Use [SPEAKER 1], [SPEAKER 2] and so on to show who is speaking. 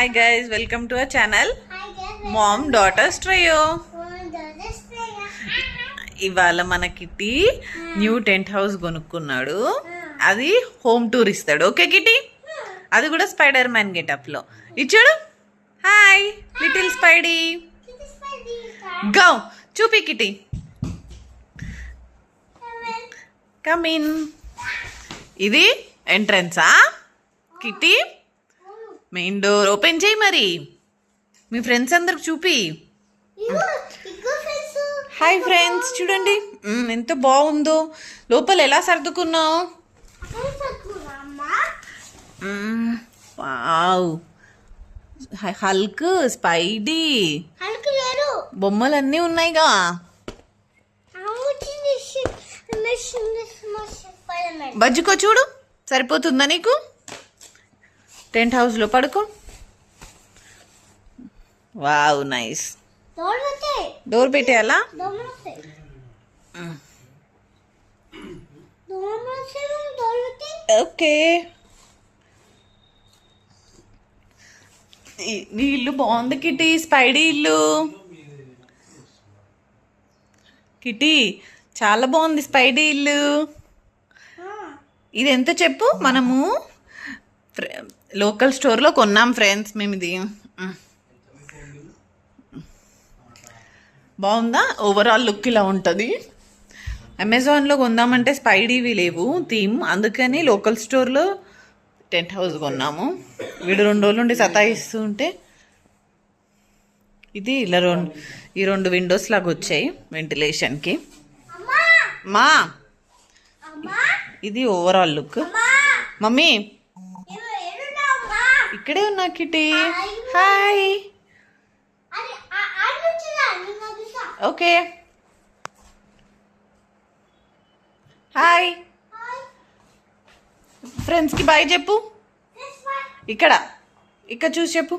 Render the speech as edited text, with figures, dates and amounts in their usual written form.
[SPEAKER 1] Hi guys, welcome to our channel Mom Daughters Trio. ఇవాళ మన kitty new tent house కొనుక్కున్నాడు. అది home tour ఇస్తాడు. ఓకే కిట్టి, అది కూడా స్పైడర్ మ్యాన్ గెటప్ లో ఇచ్చాడు. హాయ్ లిటిల్ స్పైడీ, గో చూపి కిట్టి, కమ్ ఇన్. ఇది ఎంట్రన్సా కిట్టి? మెయిన్ డోర్ ఓపెన్ చేయి, మరి మీ ఫ్రెండ్స్ అందరికి చూపి. హాయ్ ఫ్రెండ్స్, చూడండి ఎంత బాగుందో. లోపల ఎలా సర్దుకున్నావు? వావ్, హల్క్, స్పైడీ, బొమ్మలన్నీ ఉన్నాయిగా. బజ్జుకో, చూడు సరిపోతుందా నీకు? టెంట్ హౌస్ లో పడుకో. Wow nice. డోర్ పెట్టేయాలా? ఓకే. నీ ఇల్లు బాగుంది కిట్టి, స్పైడీ ఇల్లు. కిట్టి చాలా బాగుంది స్పైడీ ఇల్లు. ఇది ఎంత చెప్పు? మనము లోకల్ స్టోర్లో కొన్నాం ఫ్రెండ్స్ మేము. ఇది బాగుందా? ఓవరాల్ లుక్ ఇలా ఉంటుంది. అమెజాన్లో కొందామంటే స్పైడీవి లేవు థీమ్, అందుకని లోకల్ స్టోర్లో టెంట్ హౌస్ కొన్నాము. వీడు 2 రోజుల నుండి సతాయిస్తూ ఉంటే ఇది ఇలా ఈ 2 విండోస్ లాగా వచ్చాయి వెంటిలేషన్కి. మా ఇది ఓవరాల్ లుక్. మమ్మీ ఇక్కడే ఉన్నా కిట్టి. హాయ్. Okay hi. ఫ్రెండ్స్కి బాయ్ చెప్పు. ఇక్కడ చూసి చెప్పు.